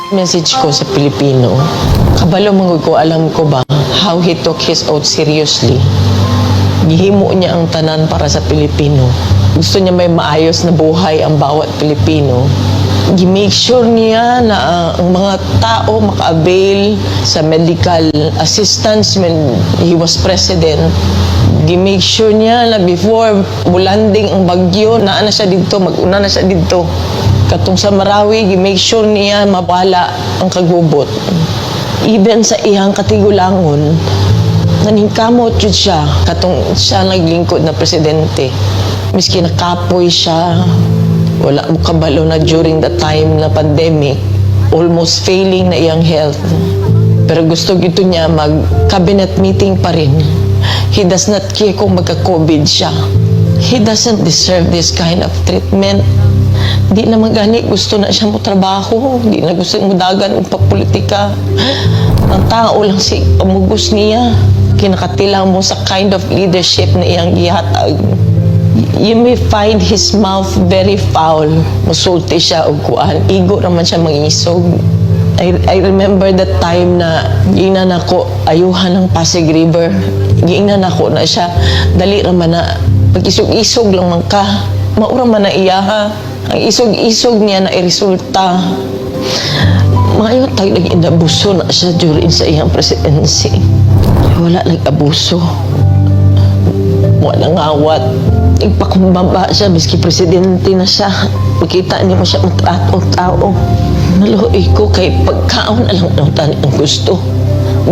Message ko sa Pilipino, kabalo mangod ko, alam ko ba how he took his oath seriously. Gihimo niya ang tanan para sa Pilipino. Gusto niya may maayos na buhay ang bawat Pilipino. Gi-make sure niya na ang mga tao maka-avail sa medical assistance when he was president. Gi-make sure niya na before bulanding ang bagyo, naa na siya dito, mag-una na siya dito. Katong sa Marawi, gi-make sure niya mabala ang kagubot. Even sa iyang katigulangon, naningkamot yun siya. Katong siya naglingkod na presidente. Miski nakapoy siya, wala mo kabalo na during the time na pandemic, almost failing na iyang health. Pero gusto gito niya mag-cabinet meeting pa rin. He does not care kung magka-COVID siya. He doesn't deserve this kind of treatment. Di na magani, gusto na siya mo trabaho. Di na gusto mo dagan ng papolitika. Ang tao lang si pamugos niya. Kinakatilang mo sa kind of leadership na iyang gihatag. You may find his mouth very foul. Musulti siya o kuan. Igo naman siya mangisog. I remember that time na giingnan ako ayuhan ng Pasig River. Giingnan ako na siya. Dali naman na pag-isog-isog lang man ka. Maura man na iya ha. Ang isog-isog niya na iresulta. Maayong tayo nag-inabuso na siya during sa iyang presidency. Wala nag-abuso. Wala ngawat. Ipakubaba siya, miski presidente na siya. Makita niyo mo siya matrato-tao. Naluhoy ko kay pagkaon na lang ang gusto.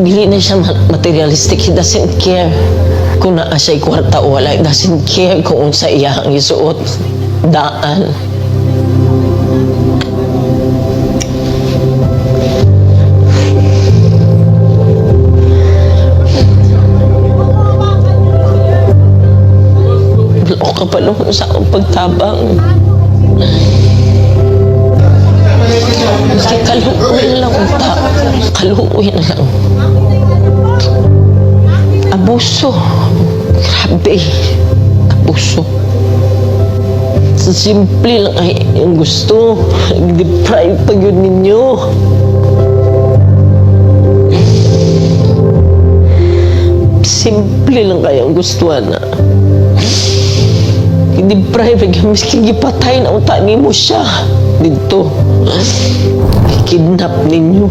Dili na siya materialistic. He doesn't care kung naa siya'y kwarta o wala. He doesn't care kung unsa iya ang isuot. Daan. Wala ko kapalong sa akong pagtabang. Kasi kaluoy lang unta. Kaluoy na lang. Abuso. Grabe. Abuso. Simple lang ay yung gusto. Deprive pa yun ninyo. Simple lang kaya ang gusto na. Deprive ay miski gipatay na unta mo siya. Dito. Kidnap ninyo.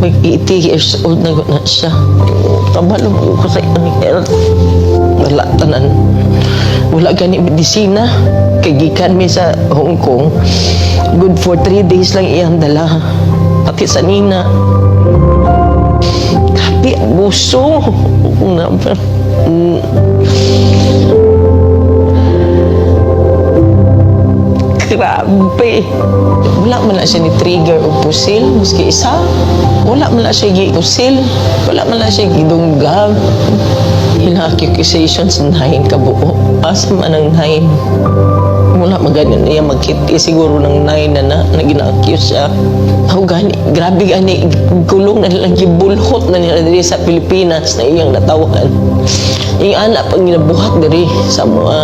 Mag 80 years old na siya. Kabalo mo ko sa iyang health. Wala tanan. Wala gani medisina. Kagikan mi sa Hong Kong. Good for 3 days lang iyang dala. Pati sa nina. Kapi, abuso. Grabe. Wala man na siya ni trigger o pusil. Maski isa. Wala man na siya gi-pusil. Wala man na siya gidunggab. Hina-accusations 9 kabuo. Asa man ang 9. Wala maganin niya magkiti. Siguro ng 9 na gina-accuse siya. Ako gani. Grabe gani. Gulong na nilang gibulhot na nila diri sa Pilipinas na iyang natawan. Yung anak pag ginabuhat diri sa mga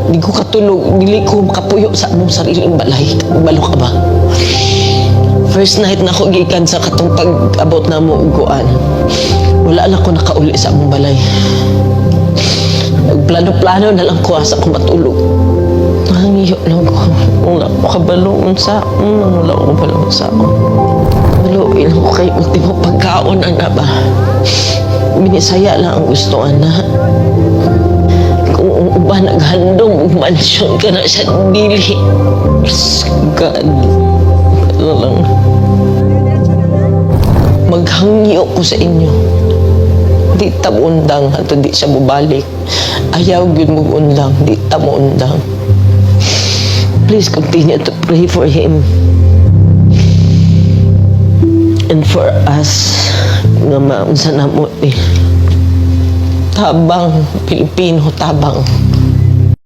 di ko katulog, dili ko makapuyo sa among sariling balay. Balo ka ba? First night na ako gikan sa katong pag-abot na mo uguan. Wala lang ko nakauli sa among balay. Nagplano-plano na lang ko asa ko matulog. Nangiyo lang ko. Wala ko kabaloon sa wala ko kabaloon sa Baluin ko kay ultimo pagkaon na ba? Minisaya lang ang gusto na. Uba naghandong mansyon ka na sa dili. God. Ano lang. Maghangyo ko sa inyo. Di undang ato di siya bubalik. Ayaw yun undang. Di undang. Please continue to pray for him. And for us nga maunsa na mo tabang Pilipino, tabang.